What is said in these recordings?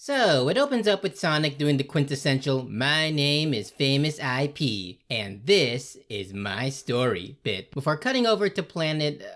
So, it opens up with Sonic doing the quintessential "My name is famous IP, and this is my story" bit before cutting over to planet...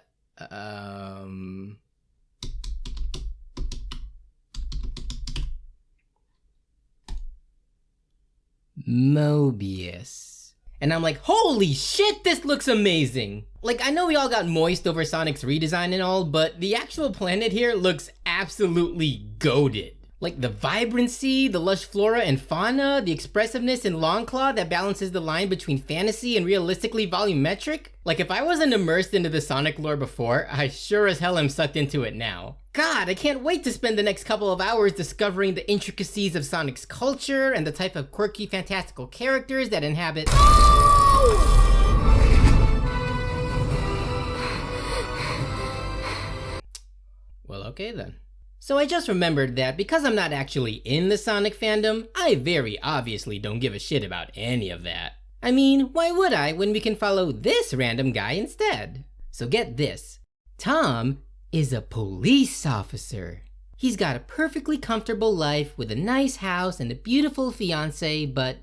Mobius. And I'm like, holy shit, this looks amazing! Like, I know we all got moist over Sonic's redesign and all, but the actual planet here looks absolutely goated. Like the vibrancy, the lush flora and fauna, the expressiveness and Longclaw that balances the line between fantasy and realistically volumetric. Like if I wasn't immersed into the Sonic lore before, I sure as hell am sucked into it now. God, I can't wait to spend the next couple of hours discovering the intricacies of Sonic's culture and the type of quirky, fantastical characters that inhabit... Well, okay then. So I just remembered that because I'm not actually in the Sonic fandom, I very obviously don't give a shit about any of that. I mean, why would I when we can follow this random guy instead? So get this, Tom is a police officer. He's got a perfectly comfortable life with a nice house and a beautiful fiance, but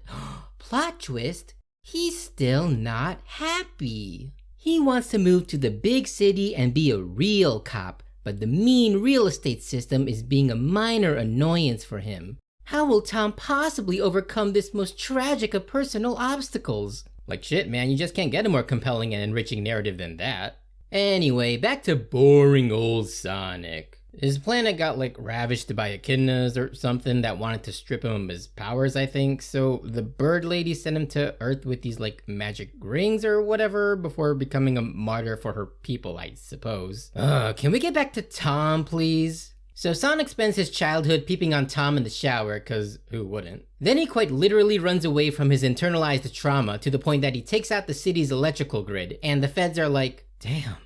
plot twist, he's still not happy. He wants to move to the big city and be a real cop, but the mean real estate system is being a minor annoyance for him. How will Tom possibly overcome this most tragic of personal obstacles? Like shit, man, you just can't get a more compelling and enriching narrative than that. Anyway, back to boring old Sonic. His planet got like ravished by echidnas or something that wanted to strip him of his powers, I think. So the bird lady sent him to Earth with these like magic rings or whatever before becoming a martyr for her people, I suppose. Can we get back to Tom, please? So Sonic spends his childhood peeping on Tom in the shower, cause who wouldn't? Then he quite literally runs away from his internalized trauma to the point that he takes out the city's electrical grid, and the feds are like, damn,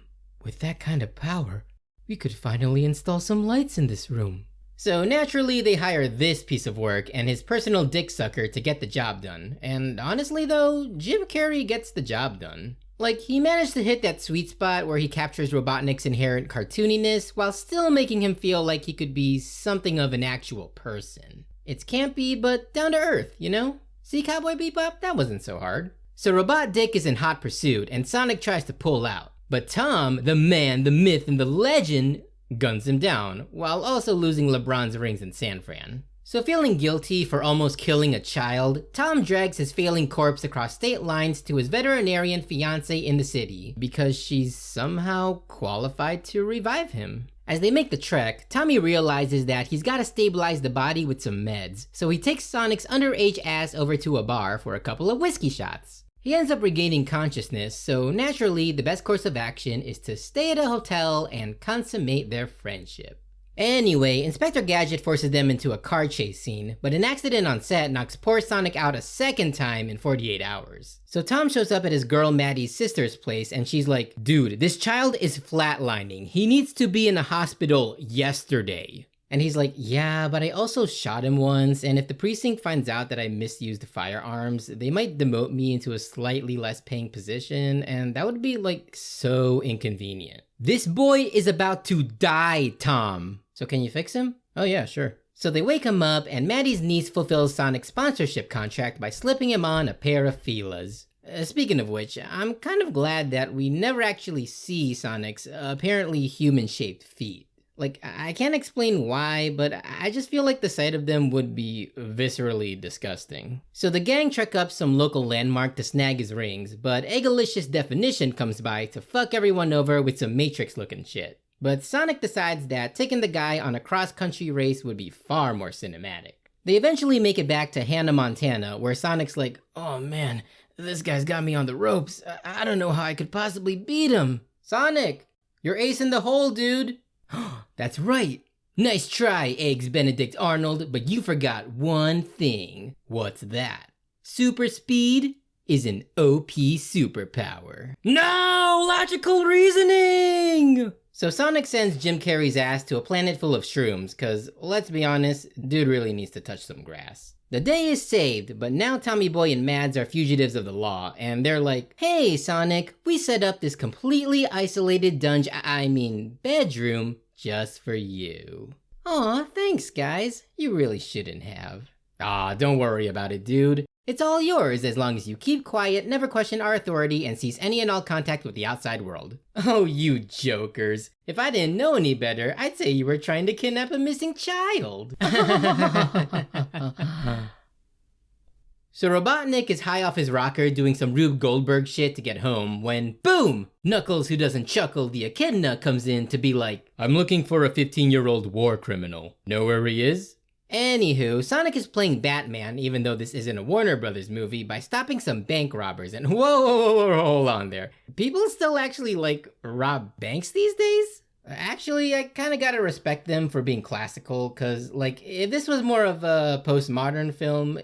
with that kind of power, we could finally install some lights in this room. So naturally they hire this piece of work and his personal dick sucker to get the job done. And honestly though, Jim Carrey gets the job done. Like, he managed to hit that sweet spot where he captures Robotnik's inherent cartooniness while still making him feel like he could be something of an actual person. It's campy, but down to earth, you know? See Cowboy Bebop? That wasn't so hard. So Robot Dick is in hot pursuit and Sonic tries to pull out. But Tom, the man, the myth, and the legend, guns him down, while also losing LeBron's rings in San Fran. So feeling guilty for almost killing a child, Tom drags his failing corpse across state lines to his veterinarian fiancée in the city, because she's somehow qualified to revive him. As they make the trek, Tommy realizes that he's gotta stabilize the body with some meds, so he takes Sonic's underage ass over to a bar for a couple of whiskey shots. He ends up regaining consciousness, so naturally the best course of action is to stay at a hotel and consummate their friendship. Anyway, Inspector Gadget forces them into a car chase scene, but an accident on set knocks poor Sonic out a second time in 48 hours. So Tom shows up at his girl Maddie's sister's place and she's like, dude, this child is flatlining. He needs to be in a hospital yesterday. And he's like, yeah, but I also shot him once, and if the precinct finds out that I misused firearms, they might demote me into a slightly less paying position, and that would be like so inconvenient. This boy is about to die, Tom. So can you fix him? Oh yeah, sure. So they wake him up, and Maddie's niece fulfills Sonic's sponsorship contract by slipping him on a pair of Fila's. Speaking of which, I'm kind of glad that we never actually see Sonic's apparently human-shaped feet. Like, I can't explain why, but I just feel like the sight of them would be viscerally disgusting. So the gang trek up some local landmark to snag his rings, but Eggalicious Definition comes by to fuck everyone over with some Matrix looking shit. But Sonic decides that taking the guy on a cross-country race would be far more cinematic. They eventually make it back to Hannah, Montana, where Sonic's like, oh man, this guy's got me on the ropes. I don't know how I could possibly beat him. Sonic, you're ace in the hole, dude. That's right. Nice try, Eggs Benedict Arnold, but you forgot one thing. What's that? Super speed is an OP superpower. No! Logical reasoning! So Sonic sends Jim Carrey's ass to a planet full of shrooms, cause let's be honest, dude really needs to touch some grass. The day is saved, but now Tommy Boy and Mads are fugitives of the law, and they're like, hey Sonic, we set up this completely isolated bedroom just for you. Aw, thanks guys. You really shouldn't have. Aw, don't worry about it, dude. It's all yours as long as you keep quiet, never question our authority, and cease any and all contact with the outside world. Oh, you jokers. If I didn't know any better, I'd say you were trying to kidnap a missing child. So Robotnik is high off his rocker doing some Rube Goldberg shit to get home when, boom! Knuckles, who doesn't chuckle, the echidna, comes in to be like, I'm looking for a 15-year-old war criminal. Know where he is? Anywho, Sonic is playing Batman, even though this isn't a Warner Brothers movie, by stopping some bank robbers. And whoa, hold on there. People still actually, rob banks these days? Actually, I kinda gotta respect them for being classical, cause, if this was more of a postmodern film,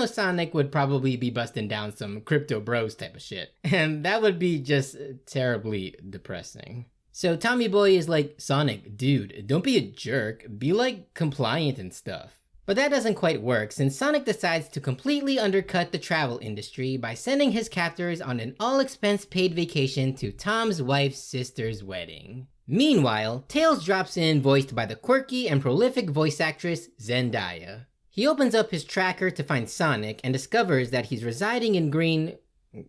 Sonic would probably be busting down some crypto bros type of shit. And that would be just terribly depressing. So Tommy Boy is like, Sonic, dude, don't be a jerk, be compliant and stuff. But that doesn't quite work, since Sonic decides to completely undercut the travel industry by sending his captors on an all-expense-paid vacation to Tom's wife's sister's wedding. Meanwhile, Tails drops in, voiced by the quirky and prolific voice actress Zendaya. He opens up his tracker to find Sonic and discovers that he's residing in Green...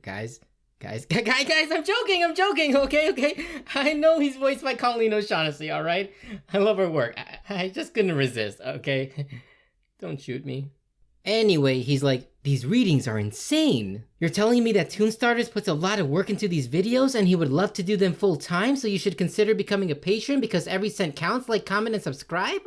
Guys, I'm joking, okay? I know he's voiced by Colleen O'Shaughnessy, alright? I love her work. I just couldn't resist, okay? Don't shoot me. Anyway, he's like, these readings are insane. You're telling me that ToonStarterz puts a lot of work into these videos and he would love to do them full time, so you should consider becoming a patron because every cent counts, like, comment, and subscribe?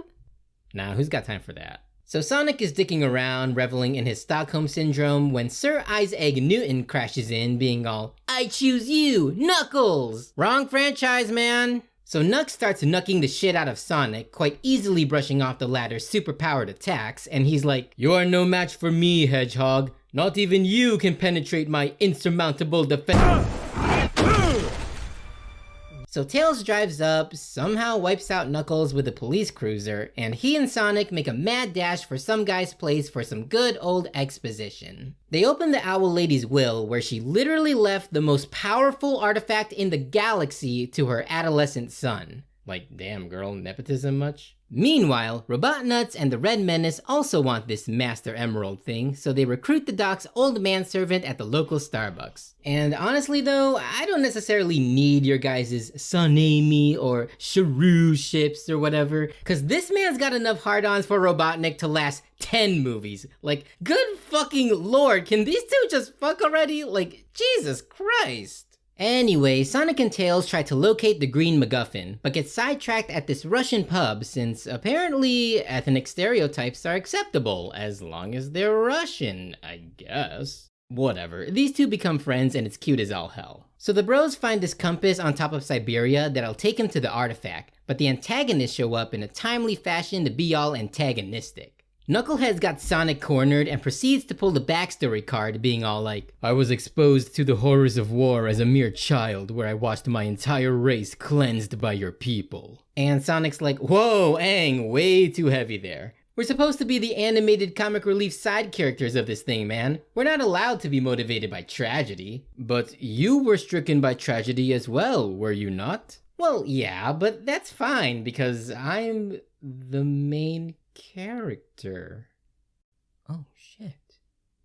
Nah, who's got time for that? So Sonic is dicking around, reveling in his Stockholm Syndrome, when Sir Isaac Newton crashes in, being all, I choose you, Knuckles! Wrong franchise, man! So Knuck starts knucking the shit out of Sonic, quite easily brushing off the latter's superpowered attacks, and he's like, you are no match for me, Hedgehog. Not even you can penetrate my insurmountable defense. So Tails drives up, somehow wipes out Knuckles with a police cruiser, and he and Sonic make a mad dash for some guy's place for some good old exposition. They open the Owl Lady's will, where she literally left the most powerful artifact in the galaxy to her adolescent son. Like, damn girl, nepotism much? Meanwhile, Robotnuts and the Red Menace also want this Master Emerald thing, so they recruit the Doc's old manservant at the local Starbucks. And honestly though, I don't necessarily need your guys' Sonami or Shrew ships or whatever, cause this man's got enough hard-ons for Robotnik to last 10 movies. Like, good fucking lord, can these two just fuck already? Like, Jesus Christ. Anyway, Sonic and Tails try to locate the Green MacGuffin, but get sidetracked at this Russian pub since apparently ethnic stereotypes are acceptable as long as they're Russian, I guess. Whatever, these two become friends and it's cute as all hell. So the bros find this compass on top of Siberia that'll take them to the artifact, but the antagonists show up in a timely fashion to be all antagonistic. Knucklehead's got Sonic cornered and proceeds to pull the backstory card, being all like, I was exposed to the horrors of war as a mere child where I watched my entire race cleansed by your people. And Sonic's like, whoa, Aang, way too heavy there. We're supposed to be the animated comic relief side characters of this thing, man. We're not allowed to be motivated by tragedy. But you were stricken by tragedy as well, were you not? Well, yeah, but that's fine because I'm the main character. Oh shit.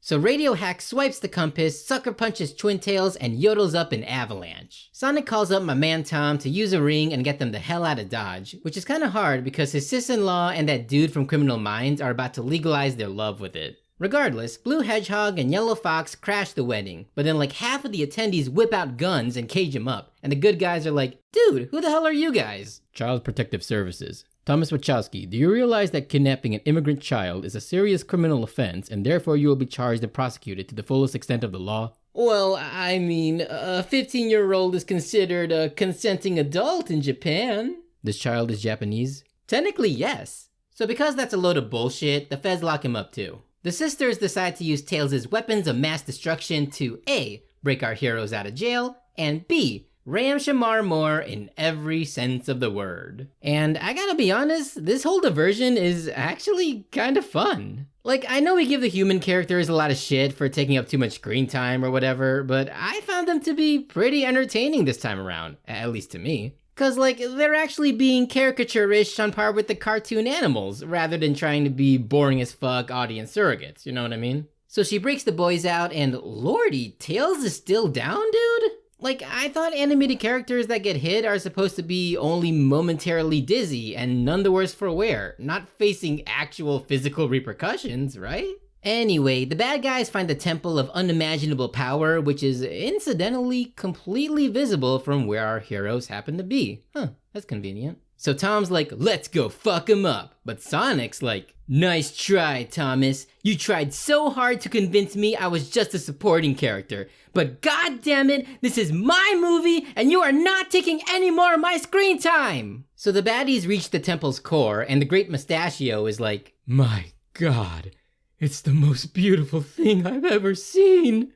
So Radio Hack swipes the compass, sucker punches Twin Tails, and yodels up an avalanche. Sonic calls up my man Tom to use a ring and get them the hell out of Dodge, which is kinda hard because his sis-in-law and that dude from Criminal Minds are about to legalize their love with it. Regardless, Blue Hedgehog and Yellow Fox crash the wedding, but then like half of the attendees whip out guns and cage him up, and the good guys are like, dude, who the hell are you guys? Child Protective Services. Thomas Wachowski, do you realize that kidnapping an immigrant child is a serious criminal offense and therefore you will be charged and prosecuted to the fullest extent of the law? Well, I mean, a 15-year-old is considered a consenting adult in Japan. This child is Japanese? Technically, yes. So because that's a load of bullshit, the feds lock him up too. The sisters decide to use Tails' weapons of mass destruction to A, break our heroes out of jail, and B, ram Shamar more in every sense of the word. And I gotta be honest, this whole diversion is actually kinda fun. Like, I know we give the human characters a lot of shit for taking up too much screen time or whatever, but I found them to be pretty entertaining this time around, at least to me. Cause like, they're actually being caricature-ish on par with the cartoon animals, rather than trying to be boring as fuck audience surrogates, you know what I mean? So she breaks the boys out and lordy, Tails is still down, dude? Like, I thought animated characters that get hit are supposed to be only momentarily dizzy and none the worse for wear, not facing actual physical repercussions, right? Anyway, the bad guys find the Temple of Unimaginable Power, which is incidentally completely visible from where our heroes happen to be. Huh, that's convenient. So Tom's like, let's go fuck him up. But Sonic's like, nice try, Thomas. You tried so hard to convince me I was just a supporting character. But god damn it, this is my movie and you are not taking any more of my screen time. So the baddies reach the temple's core and the great mustachio is like, my god, it's the most beautiful thing I've ever seen.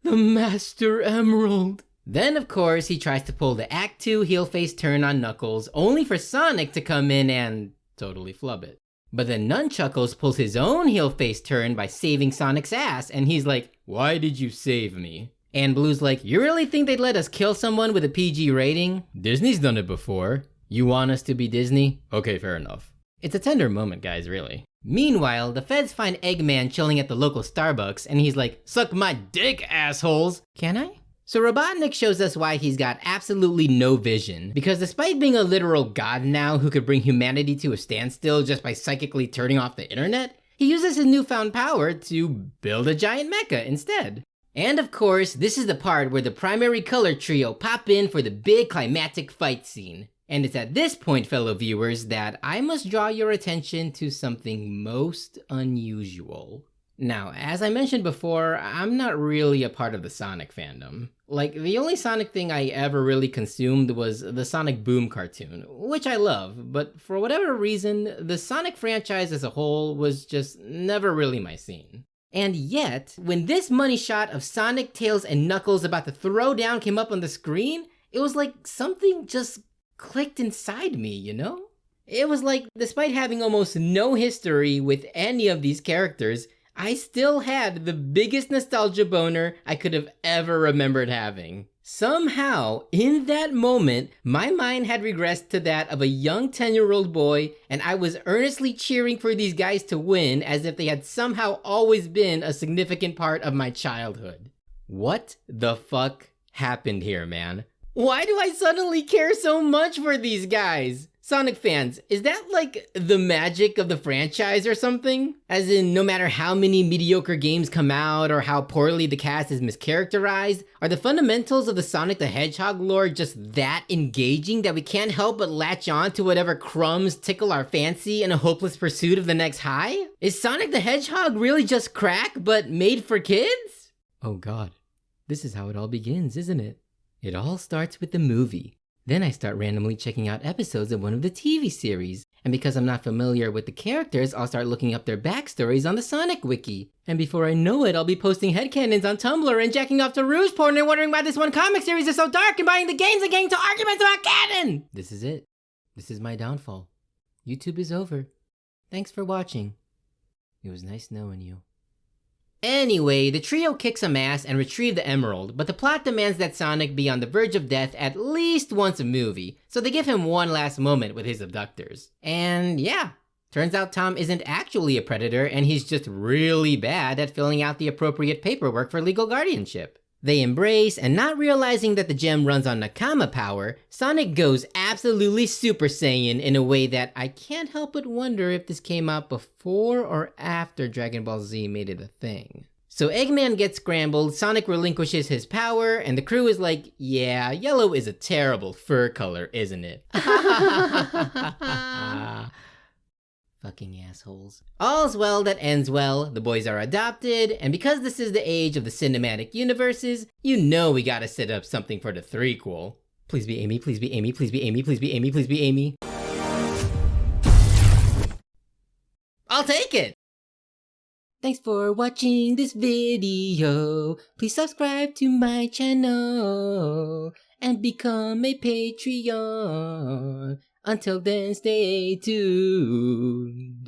The Master Emerald. Then, of course, he tries to pull the Act 2 heel-face turn on Knuckles, only for Sonic to come in and totally flub it. But then Nunchuckles pulls his own heel-face turn by saving Sonic's ass, and he's like, why did you save me? And Blue's like, you really think they'd let us kill someone with a PG rating? Disney's done it before. You want us to be Disney? Okay, fair enough. It's a tender moment, guys, really. Meanwhile, the feds find Eggman chilling at the local Starbucks, and he's like, suck my dick, assholes! Can I? So Robotnik shows us why he's got absolutely no vision, because despite being a literal god now who could bring humanity to a standstill just by psychically turning off the internet, he uses his newfound power to build a giant mecha instead. And of course, this is the part where the primary color trio pop in for the big climactic fight scene. And it's at this point, fellow viewers, that I must draw your attention to something most unusual. Now, as I mentioned before, I'm not really a part of the Sonic fandom. Like, the only Sonic thing I ever really consumed was the Sonic Boom cartoon, which I love, but for whatever reason, the Sonic franchise as a whole was just never really my scene. And yet, when this money shot of Sonic, Tails, and Knuckles about to throw down came up on the screen, it was like something just clicked inside me, you know? It was like, despite having almost no history with any of these characters, I still had the biggest nostalgia boner I could have ever remembered having. Somehow, in that moment, my mind had regressed to that of a young 10-year-old boy, and I was earnestly cheering for these guys to win as if they had somehow always been a significant part of my childhood. What the fuck happened here, man? Why do I suddenly care so much for these guys? Sonic fans, is that like the magic of the franchise or something? As in, no matter how many mediocre games come out or how poorly the cast is mischaracterized, are the fundamentals of the Sonic the Hedgehog lore just that engaging that we can't help but latch on to whatever crumbs tickle our fancy in a hopeless pursuit of the next high? Is Sonic the Hedgehog really just crack, but made for kids? Oh god, this is how it all begins, isn't it? It all starts with the movie. Then I start randomly checking out episodes of one of the TV series, and because I'm not familiar with the characters, I'll start looking up their backstories on the Sonic Wiki. And before I know it, I'll be posting headcanons on Tumblr and jacking off to Rouge porn and wondering why this one comic series is so dark and buying the games and getting to arguments about canon! This is it. This is my downfall. YouTube is over. Thanks for watching. It was nice knowing you. Anyway, the trio kicks some ass and retrieve the emerald, but the plot demands that Sonic be on the verge of death at least once a movie, so they give him one last moment with his abductors. And yeah, turns out Tom isn't actually a predator and he's just really bad at filling out the appropriate paperwork for legal guardianship. They embrace, and not realizing that the gem runs on Nakama power, Sonic goes absolutely Super Saiyan in a way that I can't help but wonder if this came out before or after Dragon Ball Z made it a thing. So Eggman gets scrambled, Sonic relinquishes his power, and the crew is like, yeah, yellow is a terrible fur color, isn't it? Fucking assholes. All's well that ends well, the boys are adopted, and because this is the age of the cinematic universes, you know we gotta set up something for the threequel. Please be Amy, please be Amy, please be Amy, please be Amy, please be Amy. I'll take it! Thanks for watching this video. Please subscribe to my channel and become a Patreon. Until then, stay tuned.